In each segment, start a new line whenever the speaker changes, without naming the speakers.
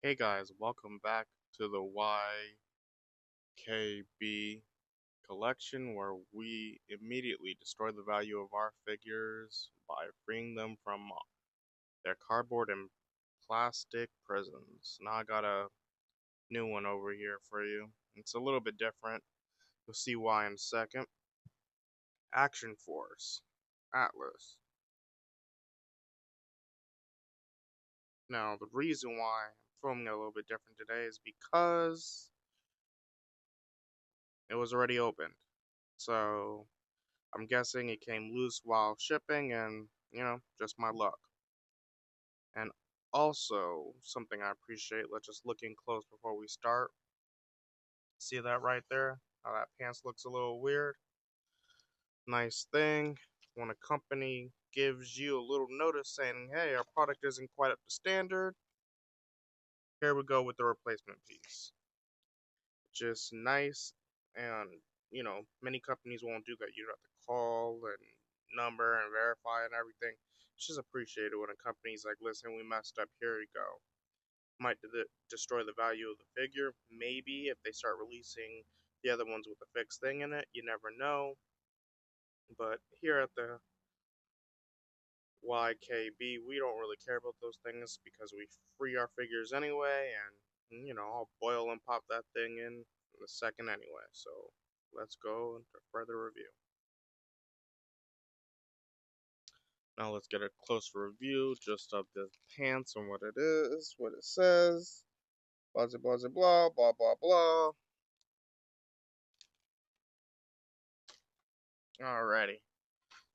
Hey guys, welcome back to the YKB collection where we immediately destroy the value of our figures by freeing them from their cardboard and plastic prisons. Now I got a new one over here for you. It's a little bit different. You'll see why in a second. Action Force. Atlas. Now the reason why I'm filming it a little bit different today is because it was already opened. So I'm guessing it came loose while shipping and, just my luck. And also, something I appreciate, let's just look in close before we start. See that right there? How that pants looks a little weird? Nice thing. When a company gives you a little notice saying, hey, our product isn't quite up to standard, here we go with the replacement piece. Just nice, and, many companies won't do that. You have to call and number and verify and everything. It's just appreciated when a company's like, listen, we messed up, here you go. Might destroy the value of the figure. Maybe if they start releasing the other ones with a fixed thing in it, you never know. But here at the YKB, we don't really care about those things because we free our figures anyway, and I'll boil and pop that thing in a second anyway. So let's go into further review. Now let's get a closer review just of the pants and what it is, what it says, blah blah blah blah blah blah blah. Alrighty,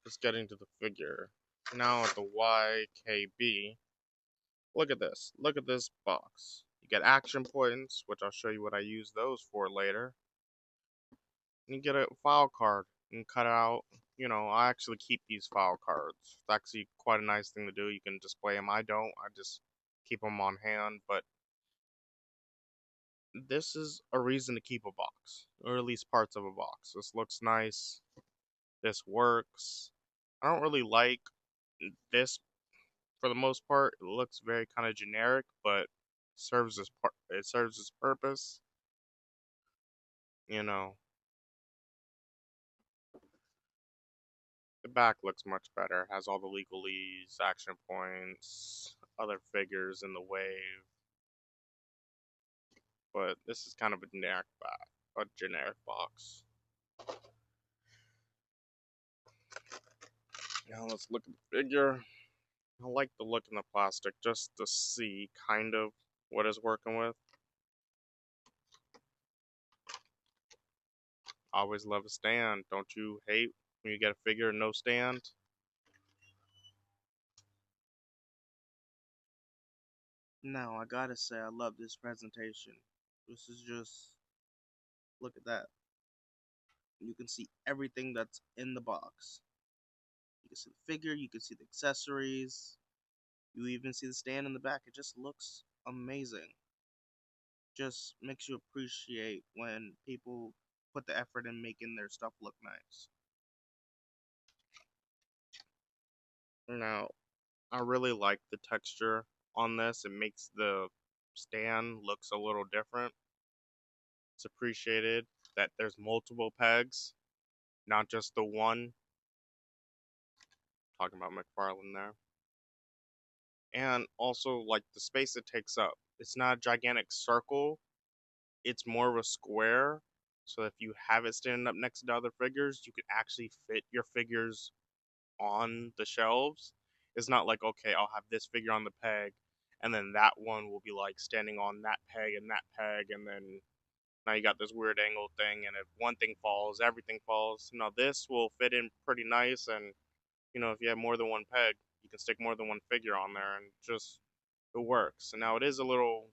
just getting to the figure. Now at the YKB, look at this. Look at this box. You get action points, which I'll show you what I use those for later. And you get a file card and cut out. I actually keep these file cards. It's actually quite a nice thing to do. You can display them. I don't. I just keep them on hand. But this is a reason to keep a box, or at least parts of a box. This looks nice. This works. I don't really like this for the most part. It looks very kind of generic, but it serves its purpose. You know, the back looks much better. Has all the legalese, action points, other figures in the wave. But this is kind of a generic box. Now let's look at the figure. I like the look in the plastic just to see kind of what it's working with. Always love a stand. Don't you hate when you get a figure and no stand? Now, I gotta say, I love this presentation. This is just, look at that. You can see everything that's in the box. You can see the figure, you can see the accessories, you even see the stand in the back. It just looks amazing. Just makes you appreciate when people put the effort in making their stuff look nice. Now, I really like the texture on this. It makes the stand looks a little different. It's appreciated that there's multiple pegs, not just the one. Talking about McFarlane there. And also like the space it takes up. It's not a gigantic circle. It's more of a square. So if you have it standing up next to the other figures, you can actually fit your figures on the shelves. It's not like, okay, I'll have this figure on the peg, and then that one will be like standing on that peg, and then now you got this weird angle thing, and if one thing falls, everything falls. Now this will fit in pretty nice, and if you have more than one peg, you can stick more than one figure on there, and just it works. And now it is a little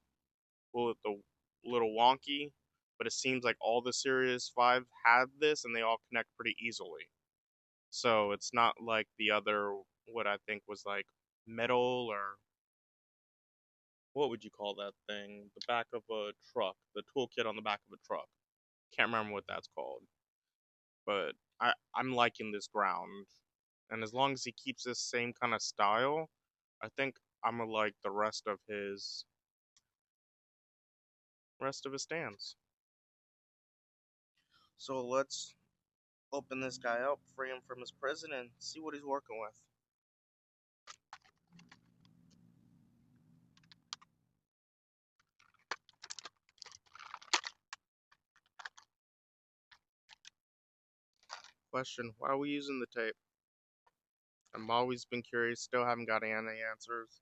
wonky, but it seems like all the Series 5 have this, and they all connect pretty easily. So it's not like the other, what I think was like metal, or what would you call that thing? The back of a truck, the toolkit on the back of a truck. Can't remember what that's called. But I'm liking this ground. And as long as he keeps this same kind of style, I think I'm gonna like the rest of his rest of his stands. So let's open this guy up, free him from his prison, and see what he's working with. Question: why are we using the tape? I've always been curious, still haven't got any answers.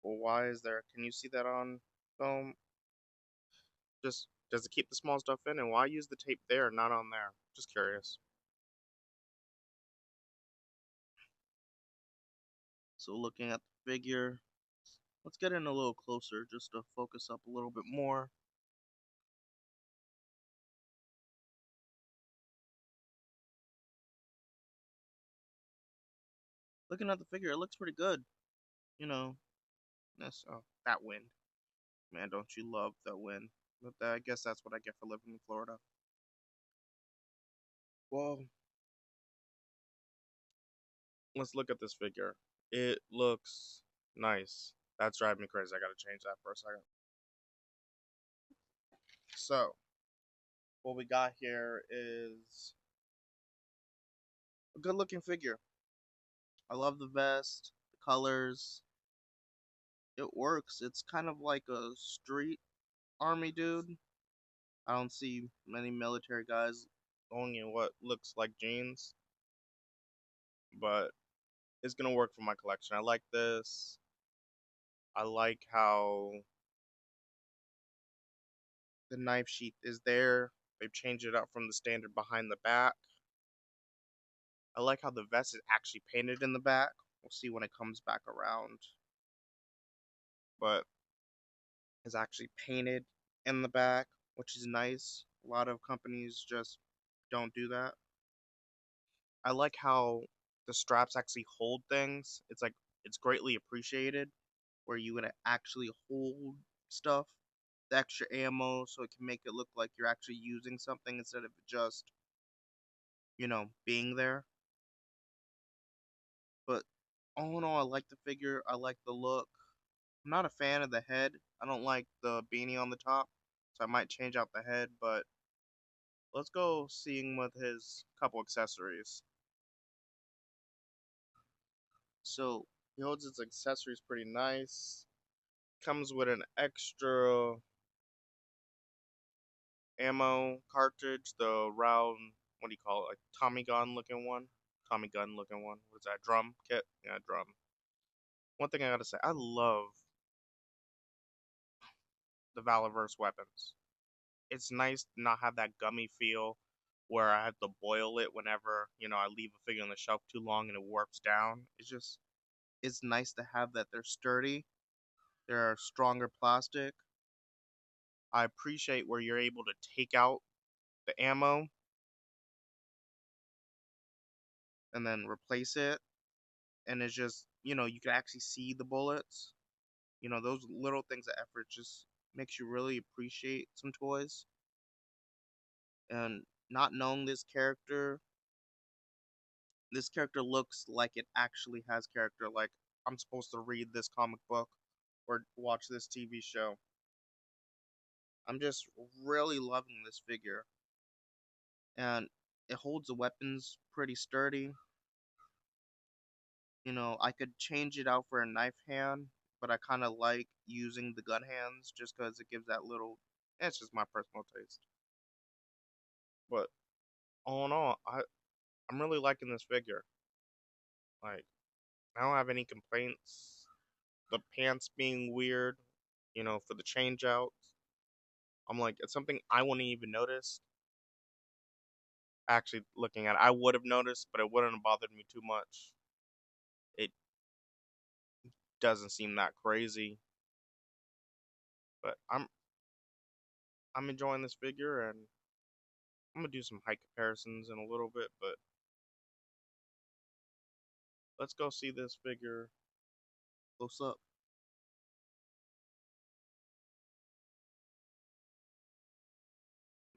Well, why is there? Can you see that on film? Just does it keep the small stuff in, and why use the tape there, not on there? Just curious. So looking at the figure, let's get in a little closer just to focus up a little bit more. Looking at the figure, it looks pretty good. You know, that's that wind. Man, don't you love that wind? But I guess that's what I get for living in Florida. Well, let's look at this figure. It looks nice. That's driving me crazy. I gotta change that for a second. So, what we got here is a good looking figure. I love the vest, the colors. It works. It's kind of like a street army dude. I don't see many military guys going in what looks like jeans, but it's gonna work for my collection. I like this. I like how the knife sheath is there. They've changed it up from the standard behind the back. I like how the vest is actually painted in the back. We'll see when it comes back around. But it's actually painted in the back, which is nice. A lot of companies just don't do that. I like how the straps actually hold things. It's like it's greatly appreciated where you would actually hold stuff, the extra ammo, so it can make it look like you're actually using something instead of just, being there. But all in all, I like the figure. I like the look. I'm not a fan of the head. I don't like the beanie on the top, so I might change out the head. But let's go seeing with his couple accessories. So he holds his accessories pretty nice. Comes with an extra ammo cartridge, the round, what do you call it, like Tommy gun looking one? Tommy gun looking one. What is that? Drum kit? Yeah, drum. One thing I gotta say, I love the Valorverse weapons. It's nice to not have that gummy feel where I have to boil it whenever, I leave a figure on the shelf too long and it warps down. It's nice to have that they're sturdy, they're stronger plastic. I appreciate where you're able to take out the ammo and then replace it, and it's just, you can actually see the bullets. Those little things of effort just makes you really appreciate some toys. And not knowing this character looks like it actually has character. Like I'm supposed to read this comic book or watch this TV show. I'm just really loving this figure, and it holds the weapons pretty sturdy. I could change it out for a knife hand, but I kind of like using the gun hands just because it gives that little. It's just my personal taste. But all in all, I'm really liking this figure. Like I don't have any complaints. The pants being weird, for the change out. I'm like, it's something I wouldn't even notice. Actually, looking at it, I would have noticed, but it wouldn't have bothered me too much. It doesn't seem that crazy, but I'm enjoying this figure, and I'm gonna do some height comparisons in a little bit. But let's go see this figure close up.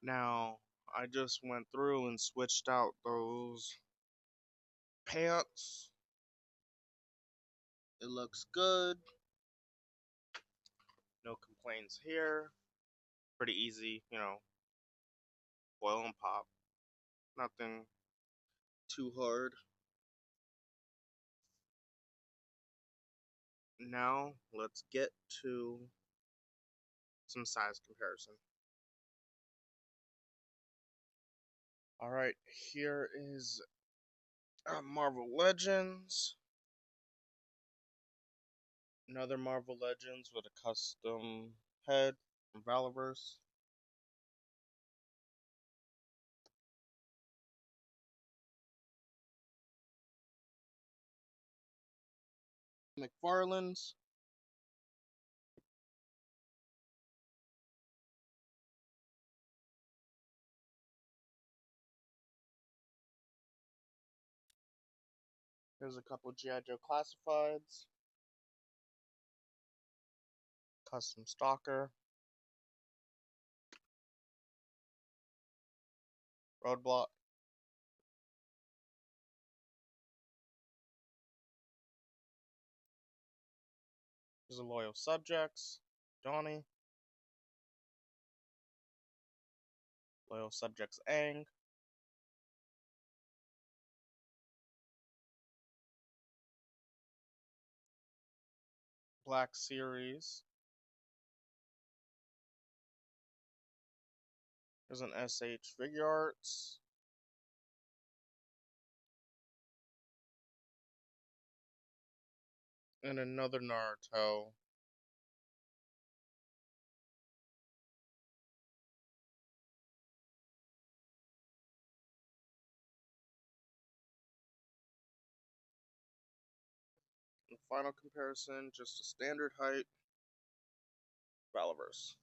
Now, I just went through and switched out those pants. It looks good. No complaints here. Pretty easy, boil and pop. Nothing too hard. Now let's get to some size comparison. All right, here is Marvel Legends. Another Marvel Legends with a custom head from Valorverse. McFarlane's. Here's a couple G.I. Joe Classifieds. Custom Stalker. Roadblock. Here's a Loyal Subjects. Johnny. Loyal Subjects Aang. Black Series. There's an SH Figure Arts. And another Naruto. And final comparison, just a standard height. Valorverse.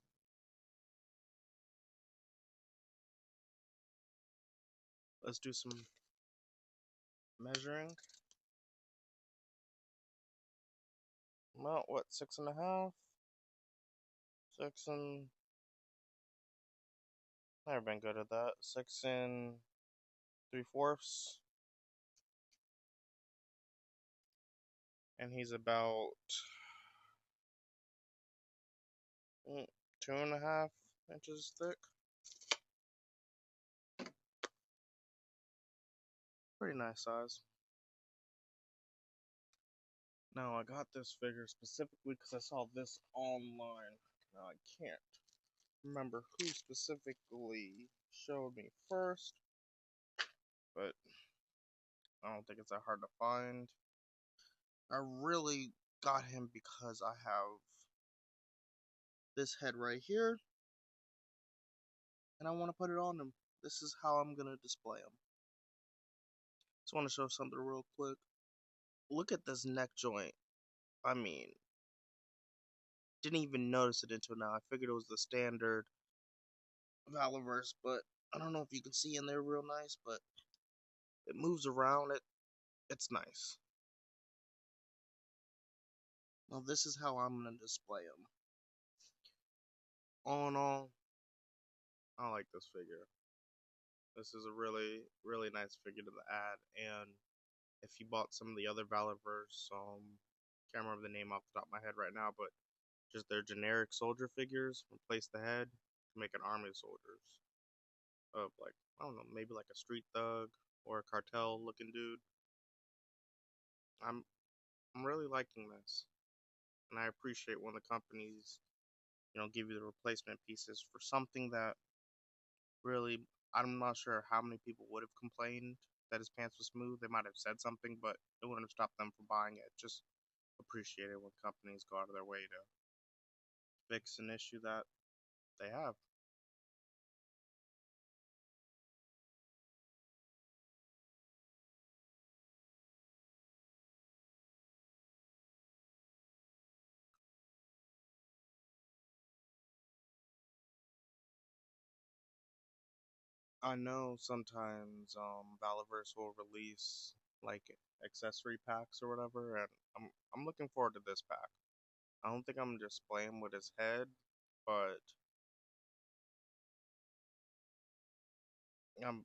Let's do some measuring. About what, 6.5? 6 and never been good at that. 6 and 3/4. And he's about 2.5 inches thick. Pretty nice size. Now I got this figure specifically because I saw this online. Now I can't remember who specifically showed me first, but I don't think it's that hard to find. I really got him because I have this head right here, and I want to put it on him. This is how I'm going to display him. Just want to show something real quick. Look at this neck joint. I mean, didn't even notice it until now. I figured it was the standard Valorverse, but I don't know if you can see in there real nice, but it moves around. It's nice. Now this is how I'm going to display him. All in all, I like this figure. This is a really, really nice figure to add, and if you bought some of the other Valorverse, can't remember the name off the top of my head right now, but just their generic soldier figures, replace the head to make an army of soldiers. Of like, I don't know, maybe like a street thug or a cartel looking dude. I'm really liking this. And I appreciate when the companies, give you the replacement pieces for something that really, I'm not sure how many people would have complained that his pants was smooth. They might have said something, but it wouldn't have stopped them from buying it. Just appreciate it when companies go out of their way to fix an issue that they have. I know sometimes Valorverse will release like accessory packs or whatever, and I'm looking forward to this pack. I don't think I'm gonna just play him with his head, but I'm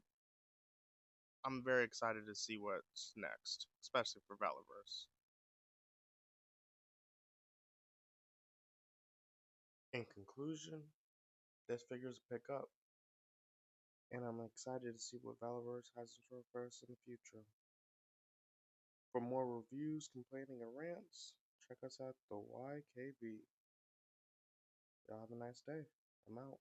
I'm very excited to see what's next, especially for Valorverse. In conclusion, This figures pick up, and I'm excited to see what Valorverse has in store for us in the future. For more reviews, complaining, and rants, check us out the YKB. Y'all have a nice day. I'm out.